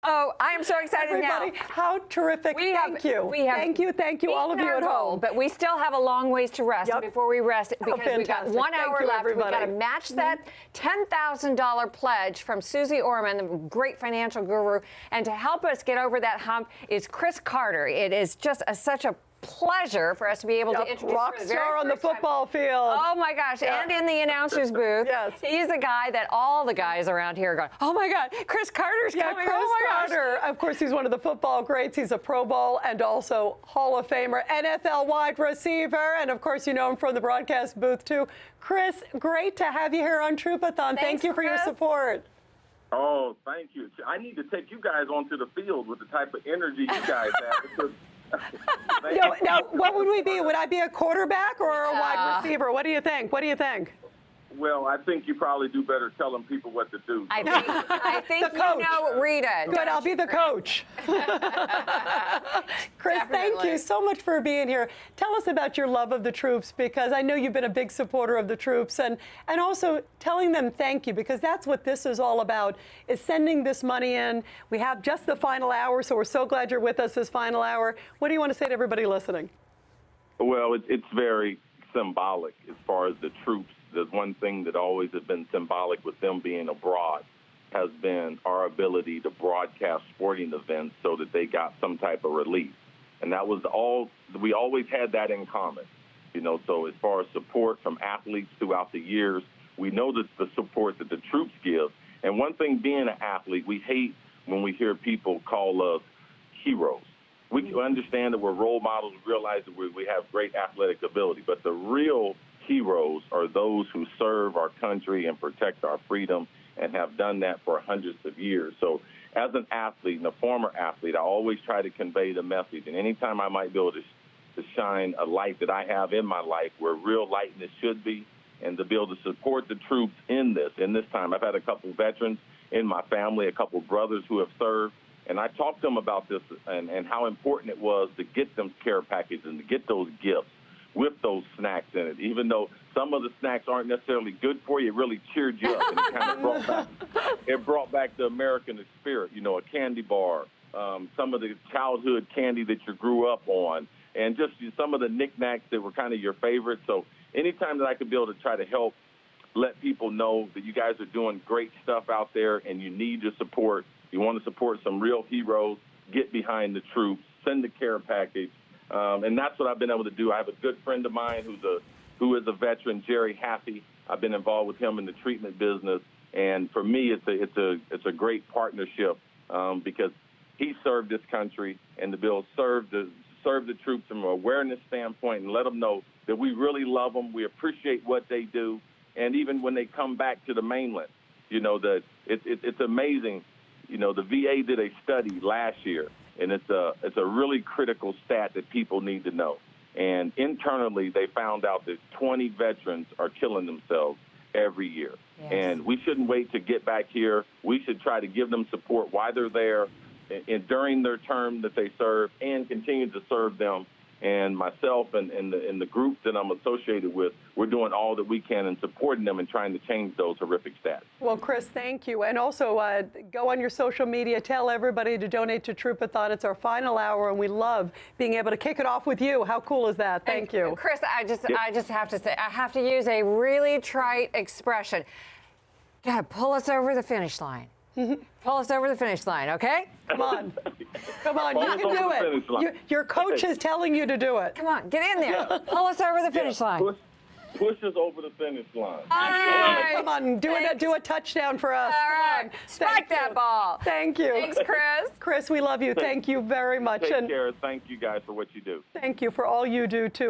Oh, I am so excited Everybody, now. how terrific. Thank you. Thank you, all of you at home. But we still have a long ways to rest. Yep. And before we rest, because we've got 1 hour left, we've got to match that $10,000 pledge from Susie Orman, the great financial guru. And to help us get over that hump is Cris Carter. It is just such a pleasure for us to be able to introduce rock star on the football field. Oh my gosh, and in the announcer's booth. Yes. He's a guy that all the guys around here are going, oh my God, Cris Carter's coming. Cris oh my Carter. gosh. Of course, he's one of the football greats. He's a Pro Bowl and also Hall of Famer, NFL wide receiver. And of course, you know him from the broadcast booth too. Cris, great to have you here on Troopathon. Thank you for your support. Oh, thank you. I need to take you guys onto the field with the type of energy you guys have. Now, what would we be? Would I be a quarterback or a wide receiver? What do you think? What do you think? Well, I think you probably do better telling people what to do. I think you know Rita. Good, I'll be the coach. Cris, thank you so much for being here. Tell us about your love of the troops, because I know you've been a big supporter of the troops, and also telling them thank you, because that's what this is all about, is sending this money in. We have just the final hour, so we're so glad you're with us this final hour. What do you want to say to everybody listening? Well, it's very symbolic as far as the troops. There's one thing that always has been symbolic with them being abroad has been our ability to broadcast sporting events so that they got some type of relief. And that was all, we always had that in common. You know, so as far as support from athletes throughout the years, we know that the support that the troops give. And one thing being an athlete, we hate when we hear people call us heroes. We understand that we're role models, we realize that we have great athletic ability, but the real heroes are those who serve our country and protect our freedom and have done that for hundreds of years. So as an athlete and a former athlete, I always try to convey the message. And anytime I might be able to shine a light that I have in my life where real lightness should be, and to be able to support the troops in this time. I've had a couple veterans in my family, a couple brothers who have served, and I talked to them about this and how important it was to get them care packages and to get those gifts with those snacks in it. Even though some of the snacks aren't necessarily good for you, it really cheered you up and it kind of brought back the American spirit, you know, a candy bar, some of the childhood candy that you grew up on, and just some of the knickknacks that were kind of your favorites. So anytime that I could be able to try to help let people know that you guys are doing great stuff out there and you need your support, you want to support some real heroes, get behind the troops, send a care package. And that's what I've been able to do. I have a good friend of mine who is a veteran, Jerry Happy. I've been involved with him in the treatment business, and for me, it's a great partnership because he served this country, and to be able to serve the troops from an awareness standpoint and let them know that we really love them, we appreciate what they do, and even when they come back to the mainland, you know that it's amazing. You know, the VA did a study last year. And it's a really critical stat that people need to know. And internally, they found out that 20 veterans are killing themselves every year. Yes. And we shouldn't wait to get back here. We should try to give them support while they're there and during their term that they serve and continue to serve them. And myself and the group that I'm associated with, we're doing all that we can in supporting them and trying to change those horrific stats. Well, Cris, thank you. And also go on your social media, tell everybody to donate to Troopathon. It's our final hour, and we love being able to kick it off with you. How cool is that? Thank you. Cris, I just have to say, I have to use a really trite expression. You gotta pull us over the finish line. Pull us over the finish line, okay? Come on. Come on, you can do it. Your coach is telling you to do it. Come on, get in there. Pull us over the finish line. Push us over the finish line. All right. Come on, do a touchdown for us. All right. Spike that ball. Thank you. Thanks, Cris. Cris, we love you. Thank you very much. Take care. Thank you guys for what you do. Thank you for all you do, too.